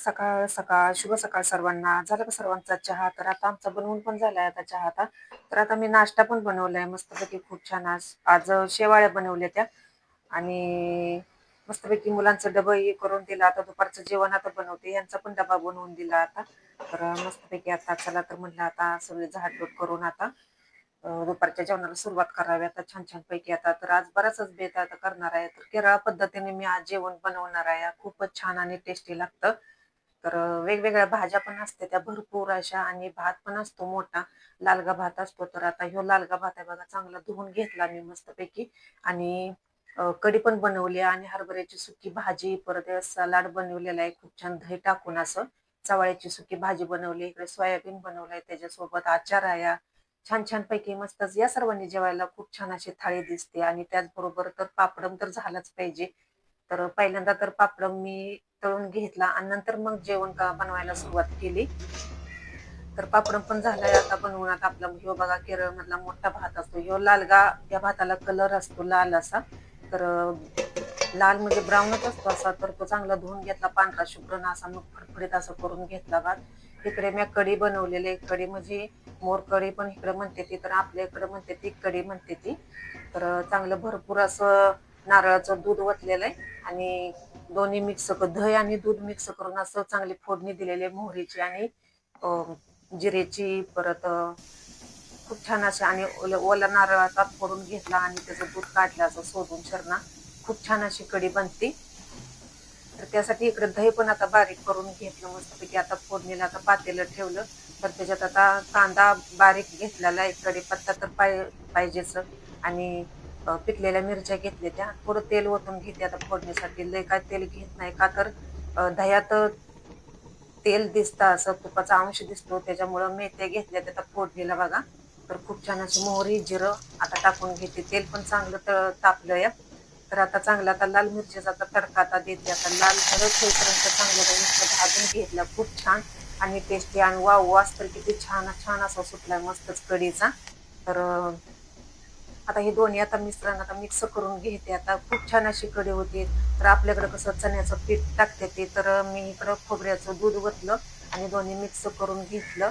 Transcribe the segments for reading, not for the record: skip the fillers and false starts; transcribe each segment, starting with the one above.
सकाळ सकाळ शुभ सकाळ सर्वांना. झाला का सर्वांचा चहा? तर आता आमचा बनवून पण झालाय आता चहा आता. तर आता मी नाश्ता पण बनवलाय मस्तपैकी खूप छान. आज आज शेवाळ्या बनवल्या त्या आणि मस्तपैकी मुलांचं डबं हे करून दिलं. आता दुपारचं जेवण आता बनवते, यांचा पण डबा बनवून दिला आता. तर मस्तपैकी आता चला तर म्हटलं आता सगळे झाडलोट करून आता दुपारच्या जेवणाला सुरुवात करावी आता छान छान पैकी आता. तर आज बराचच बेत आता करणार आहे. तर केरळ पद्धतीने मी आज जेवण बनवणार आहे. खूपच छान आणि टेस्टी लागतं. तर वेगवेगळ्या भाज्या पण असते त्या भरपूर अशा आणि भात पण असतो मोठा लालगा भात असतो. तर आता ह्यो लालगा भात आहे बघा, चांगला धुवून घेतला मी मस्तपैकी आणि कढी पण बनवली आणि हरभऱ्याची सुकी भाजी, परत सलाड बनवलेला आहे खूप छान दही टाकून असं. चवाळ्याची सुकी भाजी बनवली, इकडे सोयाबीन बनवलंय, त्याच्यासोबत आचार आहे. छान छान पैकी मस्तच या सर्वांनी जेवायला खूप छान अशी थाळी दिसते आणि त्याचबरोबर तर पापडम तर झालाच पाहिजे. तर पहिल्यांदा तर पापडम मी तळून घेतला आणि नंतर मग जेवण का बनवायला सुरुवात केली. तर पापडम पण झालाय आता बनवून. आता आपला ह्यो बघा केरळ मधला मोठा भात असतो ह्यो लालगा, त्या भाताला कलर असतो लाल असा. तर लाल म्हणजे ब्राऊनच असतो असा. तर तो चांगला धुवून घेतला पांढरा शुभ्र असा, मग फडफडीत असं करून घेतला भात. इकडे मी कढी बनवलेली आहे. कढी म्हणजे मोर कढी पण इकडे म्हणते ती, तर आपल्या इकडे म्हणते ती कढी म्हणते ती. तर चांगलं भरपूर असं नारळाचं दूध ओतलेलं आहे आणि दोन्ही मिक्स दही आणि दूध मिक्स करून असं चांगली फोडणी दिलेली आहे मोहरीची आणि जिरेची. परत खूप छान असे आणि ओला नारळाचा फोडून घेतला आणि त्याचं दूध काढलं असं सोडून शरणा. खूप छान अशी कढी बनते. तर त्यासाठी इकडे दही पण आता बारीक करून घेतलं मस्तपैकी. आता फोडणीला आता पातेलं ठेवलं. तर त्याच्यात आता कांदा बारीक घेतलेला आहे, कढीपत्ता तर पाहिजेच आणि पिकलेल्या मिरच्या घेतल्या त्या. थोडं तेल ओतून घेते आता फोडणीसाठी. लय काय तेल घेत नाही का तर दह्यात तेल दिसतं असं, तुपाचा अंश दिसतो, त्याच्यामुळं मेथ्या घेतल्या त्या फोडणीला बघा. तर खूप छान अशी मोहरी जिरं आता टाकून घेते. तेल पण चांगलं तापलं या. तर आता चांगला आता लाल मिरचीचा आता तडका आता देते. आता लाल भडक होईपर्यंत चांगलं नुसतं भाजून घेतलं खूप छान आणि टेस्टी. आणि वास तर किती छान छान असा सुटलाय मस्तच कढीचा. तर आता हे दोन्ही आता मिश्रण आता मिक्स करून घेते. आता खूप छान अशी कढी होती. तर आपल्याकडे कसं चण्याचं पीठ टाकते ते, तर मी इकडं खोबऱ्याचं दूध ओतलं आणि दोन्ही मिक्स करून घेतलं.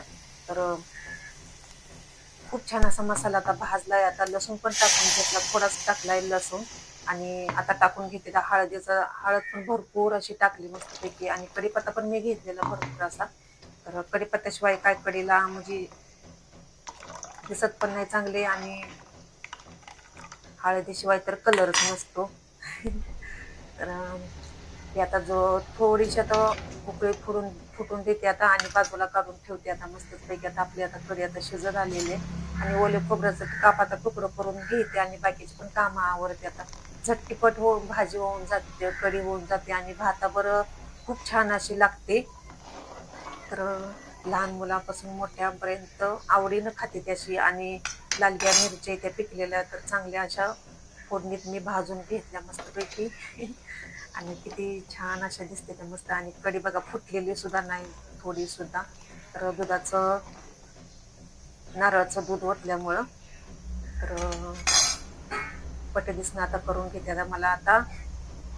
तर खूप छान असा मसाला आता भाजलाय. आता लसूण पण टाकून घेतला, थोडाच टाकलाय लसूण आणि आता टाकून घेते हळद पण भरपूर अशी टाकली मस्तपैकी आणि कढीपत्ता पण मी घेतलेला भरपूर असा. तर कढीपत्त्याशिवाय काय कढीला म्हणजे दिसत पण नाही चांगले आणि हळदीशिवाय तर कलरच नसतो. तर ते आता थोडीशी आता उकळी फुटून देते आता आणि बाजूला काढून ठेवते. आता मस्तच पैकी आता आपली आता कढी आता शिजत आलेली आहे आणि ओले खोबऱ्याचं काप आता तुकडं करून घेते आणि बाकीची पण कामं आवरते. आता झटकीपट होऊन भाजी होऊन जाते, कढी होऊन जाते आणि भाताबरोबर खूप छान अशी लागते. तर लहान मुलापासून मोठ्यापर्यंत आवडीनं खाते त्याशी. आणि लालग्या मिरच्या त्या पिकलेल्या तर चांगल्या अशा फोडणीत मी भाजून घेतल्या मस्तपैकी. आणि किती छान अशा दिसते त्या मस्त. आणि कढी बघा फुटलेली सुद्धा नाही थोडी सुद्धा. तर नारळाचं दूध ओतल्यामुळं तर दिसणं आता करून घेते. आता मला आता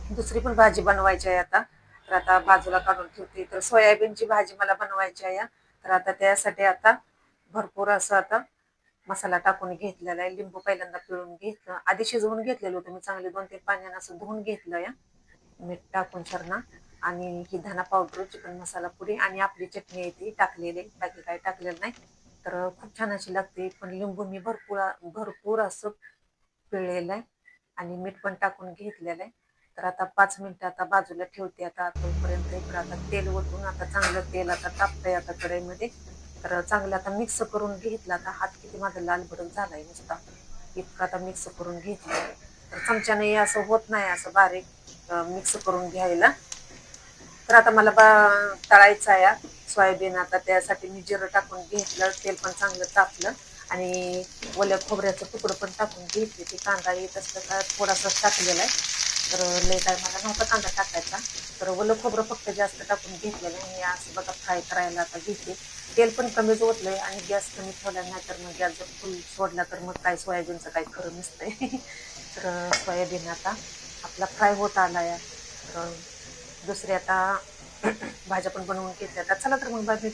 दुसरी पण भाजी बनवायची आहे आता. तर आता बाजूला काढून ठेवते. तर सोयाबीनची भाजी मला बनवायची आहे. तर आता त्यासाठी आता भरपूर असं आता मसाला टाकून घेतलेला आहे. लिंबू पहिल्यांदा पिळून घेतलं, आधी शिजवून घेतलेलं होतं मी चांगले 2-3 पाण्यानं असं धुवून घेतलं या मीठ टाकून शरणा. आणि ही धना पावडर, चिकन मसाला पुडी आणि आपली चटणी आहे ती टाकलेली, बाकी काही टाकलेलं नाही. तर खूप छान अशी लागते. पण लिंबू मी भरपूर भरपूर असं पिळलेलं आहे आणि मीठ पण टाकून घेतलेलं आहे. तर आता 5 मिनिटं आता बाजूला ठेवते. आता तोपर्यंत इकडं आता तेल ओतून आता चांगलं तेल आता तापतंय आता कढईमध्ये. तर चांगलं आता मिक्स करून घेतलं. आता हात किती माझा लाल भडक झालाय नुसता, इतकं आता मिक्स करून घेतलं. तर चमच्याने असं होत नाही असं बारीक मिक्स करून घ्यायला. तर आता मला तळायचं आहे सोयाबीन. आता त्यासाठी मी जिरं टाकून घेतलं, तेल पण चांगलं तापलं आणि ओल्या खोबऱ्याचं तुकडं पण टाकून घेतले. ते कांदा येत असलं का थोडासाच टाकलेला आहे. तर लय काय मला नव्हता कांदा टाकायचा. तर ओलं खोबरं फक्त जास्त टाकून घेतलेलं आहे. मी असं बघा फ्राय करायला आता घेते. तेल पण कमीच ओतलंय आणि गॅस कमी ठेवला, नाही तर मग गॅस जर फुल सोडला तर मग काय सोयाबीनचं काही खरं नसतंय. तर सोयाबीन आता आपला फ्राय होत आला या. तर दुसरी आता भाज्या पण बनवून घेतल्या. तर चला तर मग मी